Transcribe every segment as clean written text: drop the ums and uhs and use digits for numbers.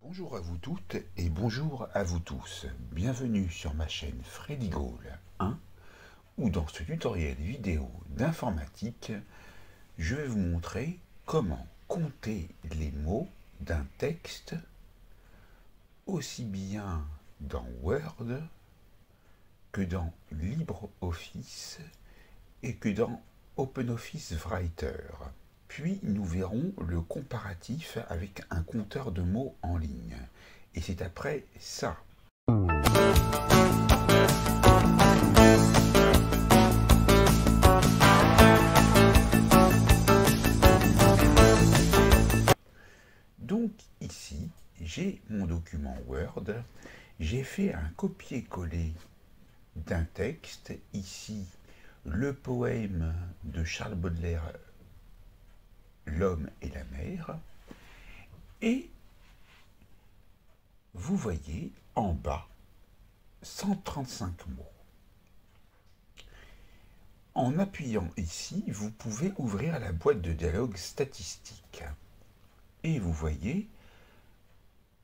Bonjour à vous toutes et bonjour à vous tous. Bienvenue sur ma chaîne Freddy Gall 1 où dans ce tutoriel vidéo d'informatique, je vais vous montrer comment compter les mots d'un texte aussi bien dans Word que dans LibreOffice et que dans OpenOffice Writer. Puis nous verrons le comparatif avec un compteur de mots en ligne. Et c'est après ça. Donc ici, j'ai mon document Word. J'ai fait un copier-coller d'un texte. Ici, le poème de Charles Baudelaire, L'homme et la mer. Et vous voyez en bas 135 mots. En appuyant ici, vous pouvez ouvrir la boîte de dialogue statistique. Et vous voyez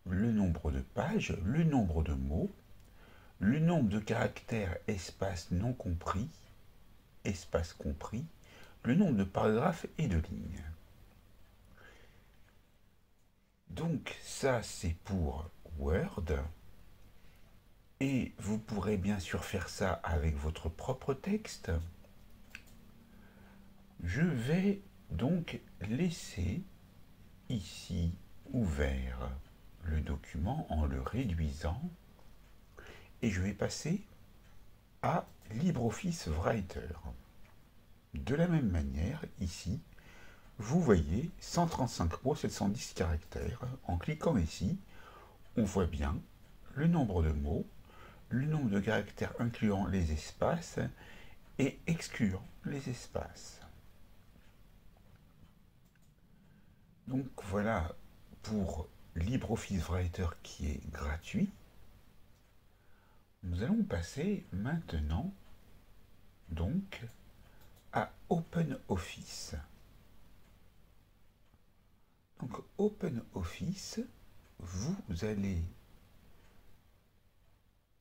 le nombre de pages, le nombre de mots, le nombre de caractères espace non compris, espace compris, le nombre de paragraphes et de lignes. Donc ça c'est pour Word. Et vous pourrez bien sûr faire ça avec votre propre texte. Je vais donc laisser ici ouvert le document en le réduisant et je vais passer à LibreOffice Writer. De la même manière, ici, vous voyez 135 mots, 710 caractères. En cliquant ici, on voit bien le nombre de mots, le nombre de caractères incluant les espaces et excluant les espaces. Donc voilà pour LibreOffice Writer qui est gratuit. Nous allons passer maintenant donc à OpenOffice. Donc OpenOffice, vous allez,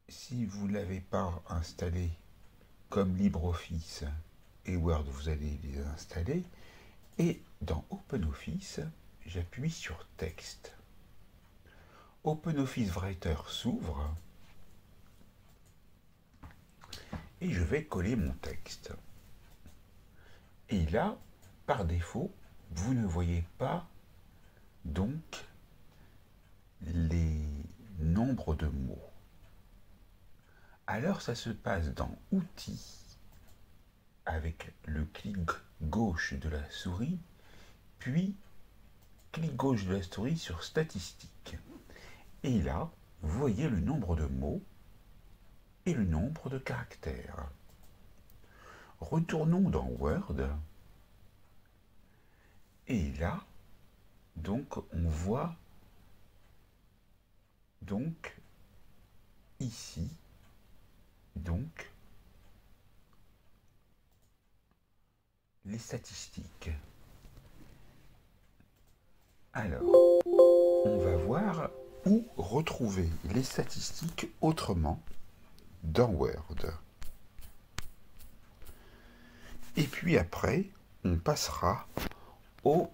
si vous ne l'avez pas installé comme LibreOffice et Word, vous allez les installer. Et dans OpenOffice, j'appuie sur Texte. OpenOffice Writer s'ouvre et je vais coller mon texte. Et là, par défaut, vous ne voyez pas donc les nombres de mots. Alors ça se passe dans Outils avec le clic gauche de la souris, puis clic gauche de la souris sur Statistiques. Et là, vous voyez le nombre de mots et le nombre de caractères. Retournons dans Word. Et là, donc, on voit donc ici, donc, les statistiques. Alors, on va voir où retrouver les statistiques autrement dans Word. Et puis après, on passera au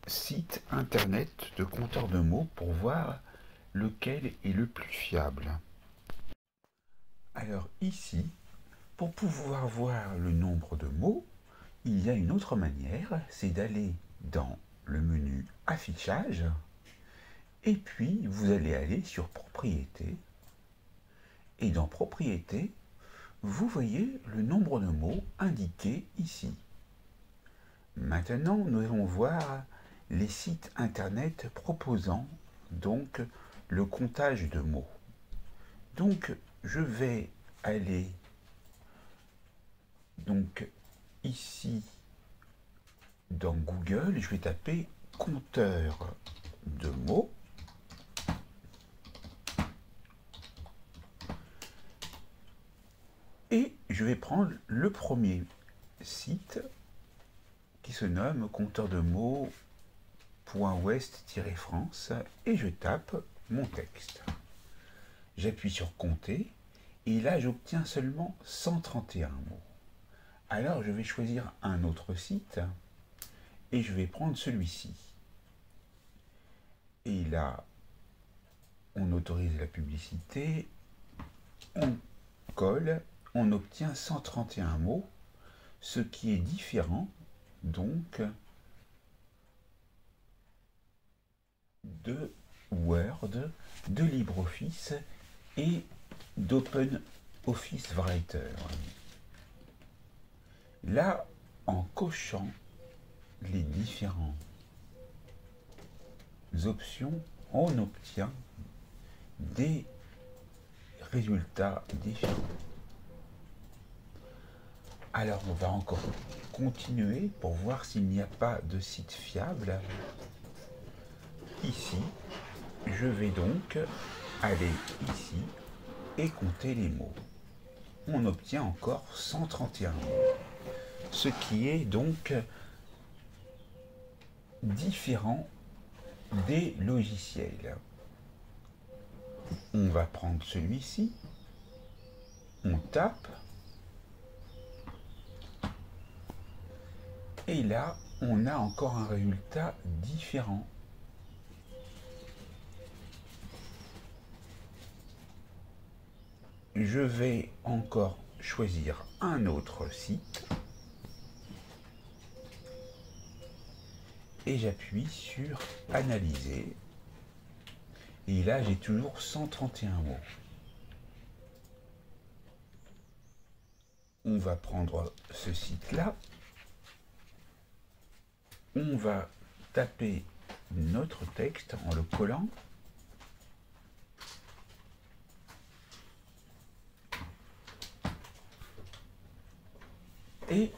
site internet de compteur de mots pour voir lequel est le plus fiable. Alors ici, pour pouvoir voir le nombre de mots, il y a une autre manière, c'est d'aller dans le menu Affichage, et puis vous allez aller sur Propriétés, et dans Propriétés, vous voyez le nombre de mots indiqué ici. Maintenant, nous allons voir les sites internet proposant donc le comptage de mots. Donc, je vais aller donc ici dans Google, je vais taper compteur de mots. Et je vais prendre le premier site qui se nomme compteur de mots.fr. west-france et je tape mon texte. J'appuie sur compter et là j'obtiens seulement 131 mots. Alors je vais choisir un autre site et je vais prendre celui-ci. Et là, on autorise la publicité, on colle, on obtient 131 mots, ce qui est différent donc de Word, de LibreOffice et d'OpenOffice Writer. Là, en cochant les différentes options, on obtient des résultats différents. Alors, on va encore continuer pour voir s'il n'y a pas de site fiable. Ici, je vais donc aller ici et compter les mots. On obtient encore 131 mots, ce qui est donc différent des logiciels. On va prendre celui-ci, on tape, et là, on a encore un résultat différent. Je vais encore choisir un autre site et j'appuie sur analyser et là j'ai toujours 131 mots. On va prendre ce site là, on va taper notre texte en le collant. Et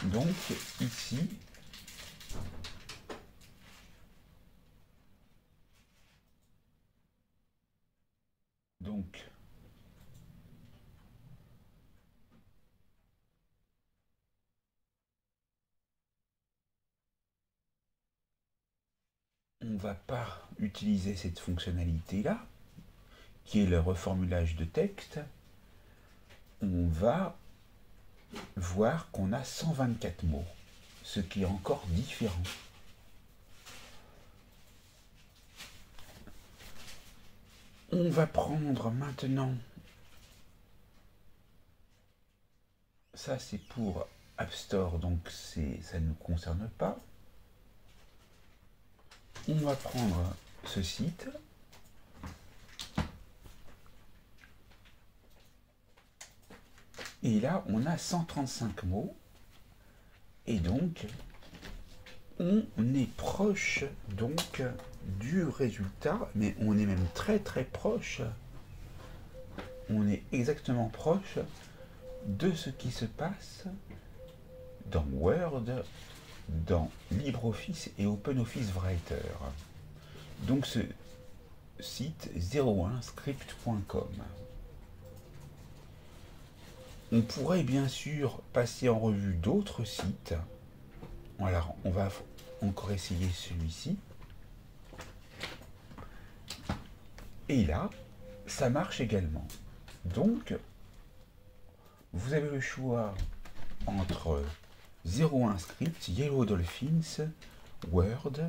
donc ici, on ne va pas utiliser cette fonctionnalité-là, qui est le reformulage de texte. On va voir qu'on a 124 mots, ce qui est encore différent. On va prendre maintenant, ça c'est pour App Store, donc ça ne nous concerne pas. On va prendre ce site. Et là, on a 135 mots. Et donc, on est proche donc du résultat, mais on est même très très proche. On est exactement proche de ce qui se passe dans Word, dans LibreOffice et OpenOffice Writer. Donc ce site 01script.com. On pourrait bien sûr passer en revue d'autres sites. Alors on va encore essayer celui-ci. Et là, ça marche également. Donc, vous avez le choix entre 01script, Yellow Dolphins, Word,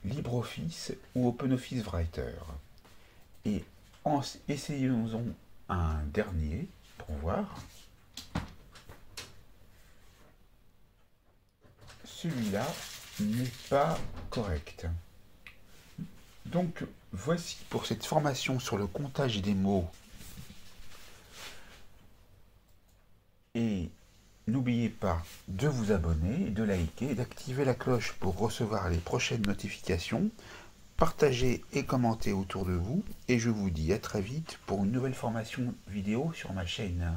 LibreOffice ou OpenOffice Writer. Et essayons un dernier pour voir. Celui-là n'est pas correct. Donc, voici pour cette formation sur le comptage des mots. Et n'oubliez pas de vous abonner, de liker, d'activer la cloche pour recevoir les prochaines notifications. Partagez et commentez autour de vous. Et je vous dis à très vite pour une nouvelle formation vidéo sur ma chaîne.